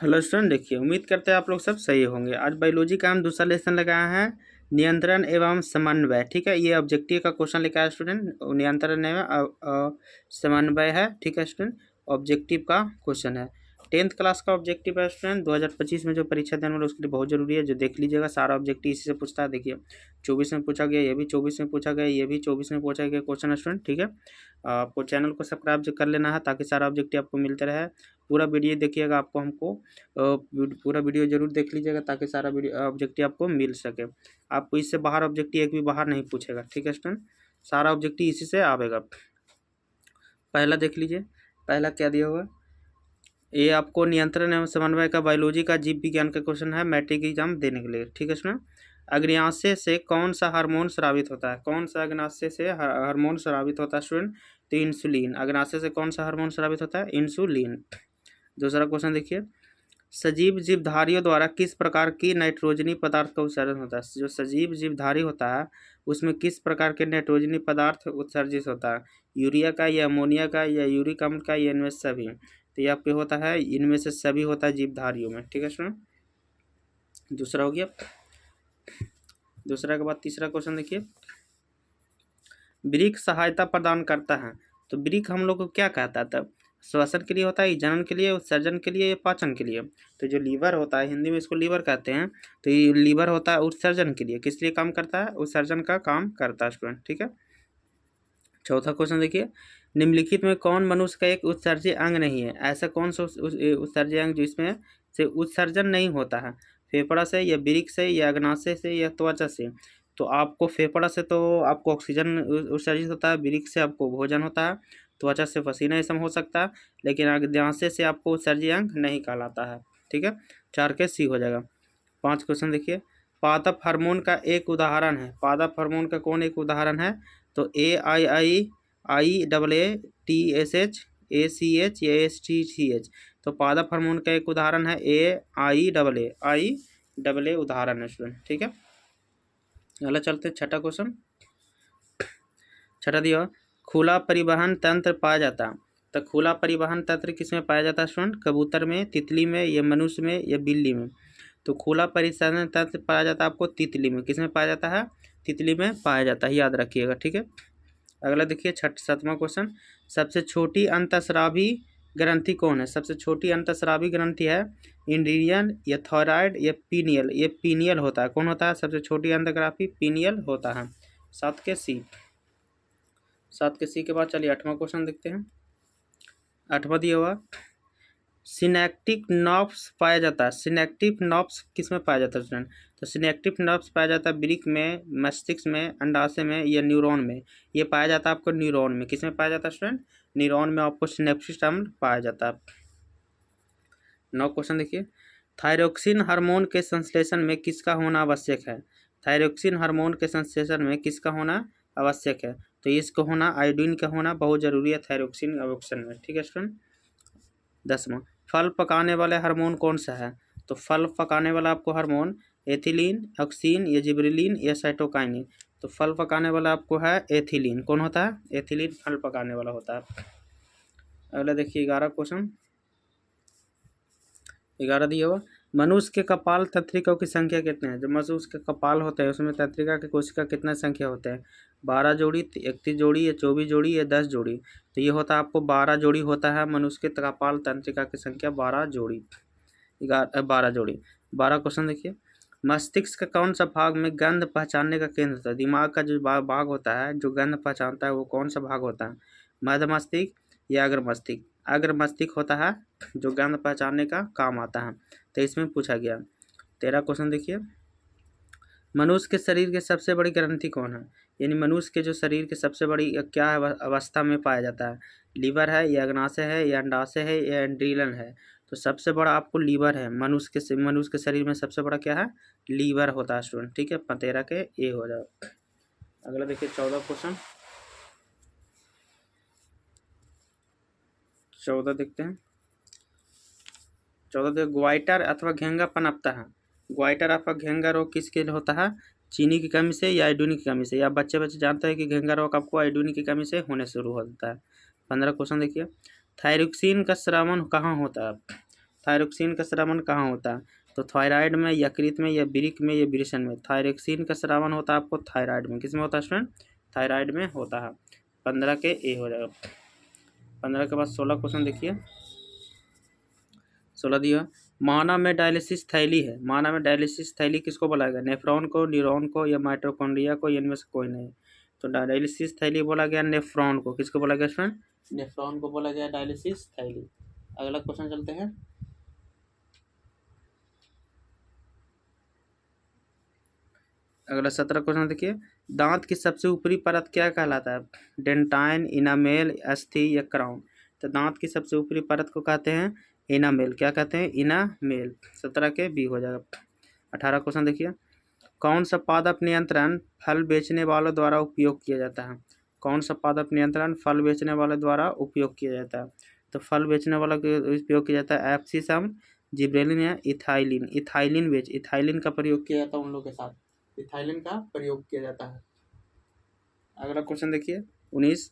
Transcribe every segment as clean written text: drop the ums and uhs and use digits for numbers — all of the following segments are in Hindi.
हेलो स्टूडेंट, देखिए उम्मीद करते हैं आप लोग सब सही होंगे। आज बायोलॉजी का हम दूसरा लेसन लगाया है, नियंत्रण एवं समन्वय। ठीक है, ये ऑब्जेक्टिव का क्वेश्चन लेकर आया स्टूडेंट। नियंत्रण एवं समन्वय है। ठीक है स्टूडेंट, ऑब्जेक्टिव का क्वेश्चन है। 10th क्लास का ऑब्जेक्टिव है स्टूडेंट। 2025 में जो परीक्षा देने वाले उसके लिए बहुत जरूरी है, जो देख लीजिएगा। सारा ऑब्जेक्टिव इसी से पूछता है। देखिए 24 में पूछा गया, ये भी 24 में पूछा गया, ये भी 24 में पूछा गया क्वेश्चन है स्टूडेंट। ठीक है, आपको चैनल को सब्सक्राइब कर लेना है ताकि सारा ऑब्जेक्टिव आपको मिलते रहे। पूरा वीडियो देखिएगा, आपको हमको पूरा वीडियो जरूर देख लीजिएगा ताकि सारा वीडियो ऑब्जेक्टिव आपको मिल सके। आपको इससे बाहर ऑब्जेक्टिव एक भी बाहर नहीं पूछेगा। ठीक है स्टूडेंट, सारा ऑब्जेक्टिव इसी से आवेगा। पहला देख लीजिए, पहला क्या दिया हुआ। ये आपको नियंत्रण एवं समन्वय का बायोलॉजी का जीव विज्ञान का क्वेश्चन है, मैट्रिक एग्जाम देने के लिए। ठीक है स्टूडेंट, अग्न्याशय से कौन सा हार्मोन स्रावित होता है? कौन सा अग्न्याशय से हार्मोन स्रावित होता है स्टूडेंट? तो इंसुलिन। अग्न्याशय से कौन सा हार्मोन स्रावित होता है? इंसुलिन। दूसरा क्वेश्चन देखिए, सजीव जीवधारियों द्वारा किस प्रकार की नाइट्रोजनी पदार्थ का उत्सर्जन होता है? जो सजीव जीवधारी होता है उसमें किस प्रकार के नाइट्रोजनी पदार्थ उत्सर्जित होता है? यूरिया का, या अमोनिया का, या यूरिक अम्ल का, या इनमें से सभी? तो ये आपके होता है इनमें से सभी होता है जीवधारियों में। ठीक है स्टूडेंट, दूसरा हो गया। दूसरा के बाद तीसरा क्वेश्चन देखिए, वृक्क सहायता प्रदान करता है। तो वृक्क हम लोग को क्या कहता है? तब श्वसन के लिए होता है, जनन के लिए, उत्सर्जन के लिए, या पाचन के लिए? तो जो लीवर होता है, हिंदी में इसको लीवर कहते हैं। तो ये लीवर होता है उत्सर्जन के लिए। किस लिए काम करता है? उत्सर्जन का काम करता है स्टूडेंट। ठीक है, चौथा क्वेश्चन देखिए, निम्नलिखित में कौन मनुष्य का एक उत्सर्जी अंग नहीं है? ऐसा कौन सा उत्सर्जी अंग जिसमें से उत्सर्जन नहीं होता है? फेफड़ा से, या वृक्क से, या अग्नाशय से, या त्वचा से? तो आपको फेफड़ा से तो आपको ऑक्सीजन उत्सर्जित होता है, वृक्क से आपको भोजन होता है, त्वचा से पसीना ये सब हो सकता है, लेकिन अग्नाशय से आपको उत्सर्जी अंग नहीं कहलाता है। ठीक है, 4 के सी हो जाएगा। 5 क्वेश्चन देखिए, पादप हार्मोन का एक उदाहरण है। पादप हार्मोन का कौन एक उदाहरण है? तो AIIIATSH ACH तो पादप हार्मोन का एक उदाहरण है AIAA उदाहरण है स्टूडेंट। ठीक है, अगला चलते छठा क्वेश्चन। छठा दिया, खुला परिवहन तंत्र पाया जाता है। तो खुला परिवहन तंत्र किसमें पाया जाता है स्टूडेंट? कबूतर में, तितली में, या मनुष्य में, या बिल्ली में? तो खुला परिवहन तंत्र पाया जाता है आपको तितली में। किसमें पाया जाता है? तितली में पाया जाता है, याद रखिएगा। ठीक है, अगला देखिए 7वां क्वेश्चन, सबसे छोटी अंतःस्रावी ग्रंथि कौन है? सबसे छोटी अंतःस्रावी ग्रंथि है इंड्रियन, या थायराइड, या पीनियल? ये पीनियल होता है। कौन होता है सबसे छोटी अंतःग्राफी? पीनियल होता है। 7 के सी। 7 के सी के बाद चलिए 8वां क्वेश्चन देखते हैं। 8वां दिया हुआ, सिनेप्टिक नर्व्स पाया जाता है। सिनेप्टिक नर्व्स किस में पाया जाता है स्टूडेंट? तो सिनेप्टिक नर्व्स पाया जाता है वृक्क में, मस्तिष्क में, अंडाशय में, या न्यूरॉन में? ये पाया जाता है आपको न्यूरॉन में। किस में पाया जाता है स्टूडेंट? न्यूरॉन में आपको सिनेप्टिक अम्ल पाया जाता है। 9 क्वेश्चन देखिए, थायरोक्सिन हार्मोन के संश्लेषण में किसका होना आवश्यक है? थायरोक्सिन हार्मोन के संश्लेषण में किसका होना आवश्यक है? तो इसका होना, आयोडीन का होना बहुत जरूरी है थायरोक्सिन अवोक्शन में। ठीक है स्टूडेंट, 10वां, फल पकाने वाले हार्मोन कौन सा है? तो फल पकाने वाला आपको हार्मोन एथिलीन, ऑक्सीन, या जिबरेलिन, या साइटोकाइनिन? तो फल पकाने वाला आपको है एथिलीन। कौन होता है? एथिलीन फल पकाने वाला होता है। अगला देखिए 11 क्वेश्चन। 11 दिया हुआ, मनुष्य के कपाल तंत्रिकाओं की संख्या कितने हैं? जो मनुष्य के कपाल होते हैं उसमें तंत्रिका की कोशिका कितना संख्या होते हैं? 12 जोड़ी, 31 जोड़ी, या 24 जोड़ी, या 10 जोड़ी? तो ये होता है आपको 12 जोड़ी होता है। मनुष्य के कपाल तंत्रिका की संख्या 12 जोड़ी। 12 जोड़ी। 12 क्वेश्चन देखिए, मस्तिष्क का कौन सा भाग में गंध पहचानने का केंद्र होता है? दिमाग का जो भाग होता है जो गंध पहचानता है वो कौन सा भाग होता है? मध्य मस्तिष्क, या अग्र मस्तिष्क? अग्र मस्तिष्क होता है जो गंध पहचानने का काम आता है। तो इसमें पूछा गया। 13 क्वेश्चन देखिए, मनुष्य के शरीर के सबसे बड़ी ग्रंथि कौन है? यानी मनुष्य के जो शरीर के सबसे बड़ी क्या अवस्था में पाया जाता है? लीवर है, या अग्नाशय है, या अंडाशय है, या एंड्रीलन है? तो सबसे बड़ा आपको लीवर है। मनुष्य के शरीर में सबसे बड़ा क्या है? लीवर होता है स्टूडेंट। ठीक है, 13 के ए हो जाए। अगला देखिए 14 क्वेश्चन। 14 देखते हैं। 14 ग्वाइटर अथवा घेंगा पनपता है। ग्वाइटर अथवा घेंगा रोग किसके लिए होता है? चीनी की कमी से, या आयोडीन की कमी से? या बच्चे जानते हैं कि घेंगा रोग आपको आयोडीन की कमी से होने शुरू होता है। 15 क्वेश्चन देखिए, थायरोक्सिन का स्रावन कहाँ होता है? थायरोक्सिन का स्रावन कहाँ होता है? तो थायराइड में, यकृत में, या वृक्क में, या वृषण में। थायरोक्सिन का स्रावन होता है आपको थायराइड में। किस में होता है स्टूडेंट? थायराइड में होता है। 15 के ए हो जाएगा। 15 के बाद 16 क्वेश्चन देखिए। 16 दिया, माना में डायलिसिस थैली है। माना में डायलिसिस थैली किसको बोला गया? नेफ्रॉन को, न्यूरॉन को, या माइटोकॉन्ड्रिया को, इनमें से कोई नहीं। तो डायलिसिस थैली बोला गया नेफ्रॉन को। किसको बोला गया स्टूडेंट? नेफ्रॉन को बोला गया डायलिसिस थैली। अगला क्वेश्चन चलते हैं। अगला 17 क्वेश्चन देखिए, दांत की सबसे ऊपरी परत क्या कहलाता है? डेंटाइन, इनामेल, अस्थि, या क्राउन। तो दांत की सबसे ऊपरी परत को कहते हैं इनामेल। क्या कहते हैं? इनामेल। 17 के बी हो जाएगा। 18 क्वेश्चन देखिए, कौन सा पादप नियंत्रण फल बेचने वालों द्वारा उपयोग किया जाता है? कौन सा पादप नियंत्रण फल बेचने वाले द्वारा उपयोग किया जाता है? तो फल बेचने वाला के उपयोग किया जाता है एप्सिसम, जिब्रेलिन, या इथाइलिन। इथाइलिन का प्रयोग किया जाता है उन लोगों के साथ। इथाइलिन का प्रयोग किया जाता है। अगला क्वेश्चन देखिए 19,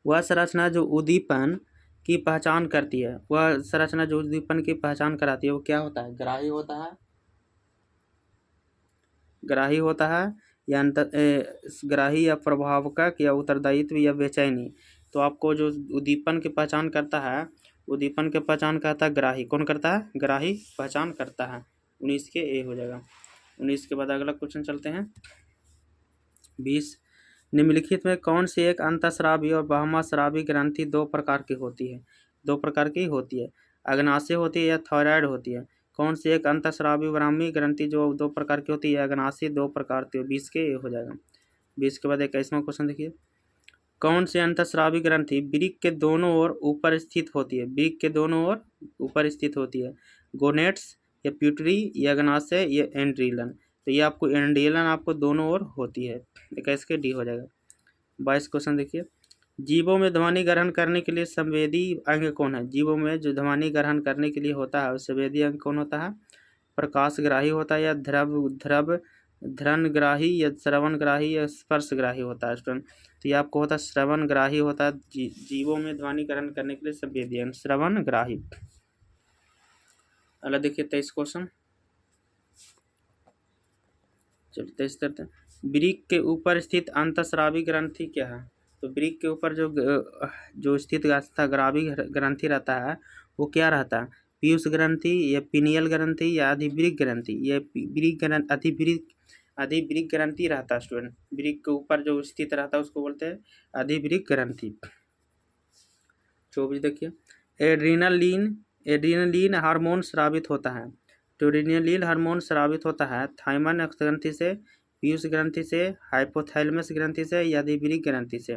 वह संरचना जो उद्दीपन की पहचान करती है, वह संरचना जो उद्दीपन की पहचान कराती है वो क्या होता है? ग्राही होता है, ग्राही होता है, या ग्राही, या प्रभावक, या उत्तरदायित्व, या बेचैनी। तो आपको जो उद्दीपन की पहचान करता है, उद्दीपन की पहचान करता है ग्राही। कौन करता है? ग्राही पहचान करता है। 19 के ए हो जाएगा। 19 के बाद अगला क्वेश्चन चलते हैं। 20, निम्नलिखित में कौन सी एक अंतःस्रावी और बाह्यस्रावी ग्रंथि दो प्रकार की होती है? दो प्रकार की होती है, अग्नाशय होती है या थायराइड होती है। कौन सी एक अंतःस्रावी ब्राह्मी ग्रंथि जो दो प्रकार की होती है, अग्नाशय दो प्रकार की? 20 के ए हो जाएगा। 20 के बाद 21वां क्वेश्चन देखिए, कौन सी अंतःस्रावी ग्रंथि वृक्क के दोनों ओर ऊपर स्थित होती है? वृक्क के दोनों ओर ऊपर स्थित होती है, गोनेट्स, या प्यूटरी, या अग्नाशय, या एंड्रीलन। तो ये आपको एंड्रीलन आपको दोनों ओर होती है। 21 के डी हो जाएगा। 22 क्वेश्चन देखिए, जीवों में ध्वनि ग्रहण करने के लिए संवेदी अंग कौन है? जीवों में जो ध्वनि ग्रहण करने के लिए होता है संवेदी अंग कौन होता है? प्रकाशग्राही होता है, या ध्रनग्राही, या श्रवणग्राही, या स्पर्शग्राही होता है स्टूडेंट? तो ये आपको होता है श्रवणग्राही होता है। जीवों में ध्वनि ग्रहण करने के लिए संवेदी अंग श्रवणग्राही। अगला देखिए 23 क्वेश्चन। चलिए 23 करते हैं, वृक्क के ऊपर स्थित अंतःस्रावी ग्रंथि क्या है? तो वृक्क के ऊपर जो स्थित ग्रावी ग्रंथि रहता है वो क्या रहता है? पीयूष ग्रंथि, या पिनियल ग्रंथि, या अधिवृक्क ग्रंथि। ये अधिवृक्क ग्रंथि रहता है स्टूडेंट। वृक्क के ऊपर जो स्थित रहता है उसको बोलते हैं अधिवृक्क ग्रंथि। 24 देखिए, एड्रीनलिन हार्मोन स्रावित होता है। तो एड्रीनलिन हार्मोन स्रावित होता है थाइमन ग्रंथि से, पीयूष ग्रंथि से, हाइपोथैलेमस ग्रंथि से, या अधिवृक्क ग्रंथि से।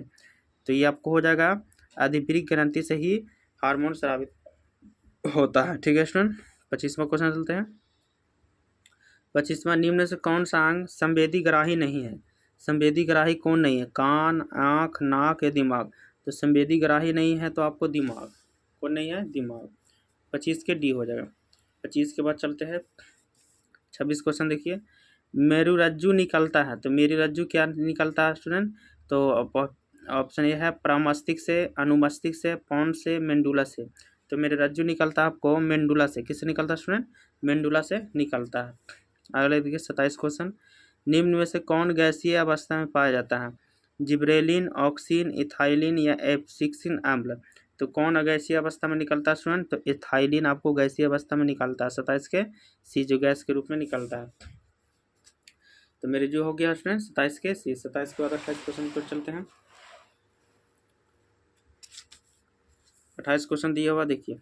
तो ये आपको हो जाएगा अधिवृक्क ग्रंथि से ही हार्मोन स्रावित होता है। ठीक है स्टूडेंट। 25वां क्वेश्चन चलते हैं। 25वां, निम्न से कौन सा अंग संवेदी ग्राही नहीं है? संवेदी ग्राही कौन नहीं है? कान, आँख, नाक, या दिमाग। तो संवेदी ग्राही नहीं है तो आपको दिमाग। कौन नहीं है? दिमाग। 25 के डी हो जाएगा। 25 के बाद चलते हैं 26 क्वेश्चन देखिए, मेरुरज्जु निकलता है। तो मेरुरज्जु क्या निकलता है स्टूडेंट? तो ऑप्शन ये है प्रमस्तिष्क से, अनुमस्तिष्क से, पॉन्स से, मेंडुला से। तो मेरुरज्जु निकलता है आपको मेंडुला से। किससे निकलता है स्टूडेंट? मेंडुला से निकलता है। अगले देखिए 27 क्वेश्चन, निम्न में से कौन गैसीय अवस्था में पाया जाता है? जिब्रेलिन, ऑक्सीन, इथाइलिन, या एब्सिक्सिक अम्ल। तो कौन गैसीय अवस्था में निकलता है स्टूडेंट? तो इथाइलिन आपको गैसीय अवस्था में निकलता है। 27 के सी जो गैस के रूप में निकलता है। तो मेरे जो हो गया स्टूडेंट 27 के सी। 27 के बाद 28 क्वेश्चन पर चलते हैं। 28 क्वेश्चन दिया हुआ देखिए,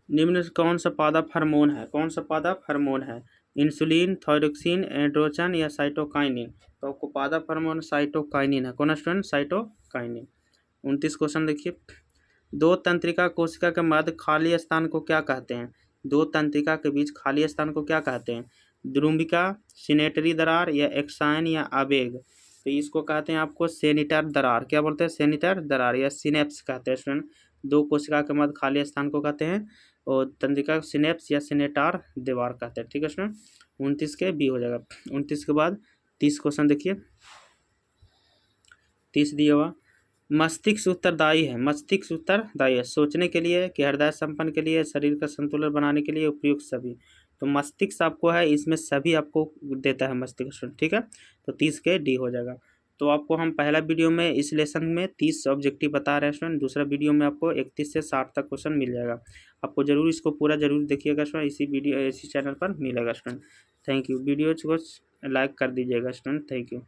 निम्न कौन सा पादप हार्मोन है? कौन सा पादप हार्मोन है? इंसुलिन, थायरोक्सिन, एंड्रोजन, या साइटोकाइनिन। तो आपको पादप हार्मोन साइटोकाइनिन है। कौन स्टूडेंट? साइटोकाइनिन। 29 क्वेश्चन देखिए, दो तंत्रिका कोशिका के मध्य खाली स्थान को क्या कहते हैं? दो तंत्रिका के बीच खाली स्थान को क्या कहते हैं? द्रुमिका, सिनेटरी दरार, या एक्साइन, या आवेग। तो इसको कहते हैं आपको सेनिटर दरार। क्या बोलते हैं? सेनिटर दरार, या सिनेप्स कहते हैं स्टूडेंट। दो कोशिका के मध्य खाली स्थान को कहते हैं और तंत्रिका सिनेप्स या सिनेटार दीवार कहते हैं। ठीक है स्टूडेंट। 29 के बी हो जाएगा। 29 के बाद 30 क्वेश्चन देखिए, 30 दिया हुआ, मस्तिष्क उत्तरदायी है, मस्तिष्क उत्तरदायी है सोचने के लिए, कि हृदय संपन्न के लिए, शरीर का संतुलन बनाने के लिए उपयुक्त सभी। तो मस्तिष्क आपको है, इसमें सभी आपको देता है मस्तिष्क, ठीक है। तो 30 के डी हो जाएगा। तो आपको हम पहला वीडियो में इस लेसन में 30 ऑब्जेक्टिव बता रहे हैं स्टूडेंट, दूसरा वीडियो में आपको 31 से 60 तक क्वेश्चन मिल जाएगा। आपको जरूर इसको पूरा जरूर देखिएगा स्टूडेंट, इसी चैनल पर मिलेगा स्टूडेंट। Thank you. वीडियो को लाइक कर दीजिएगा स्टूडेंट, थैंक यू।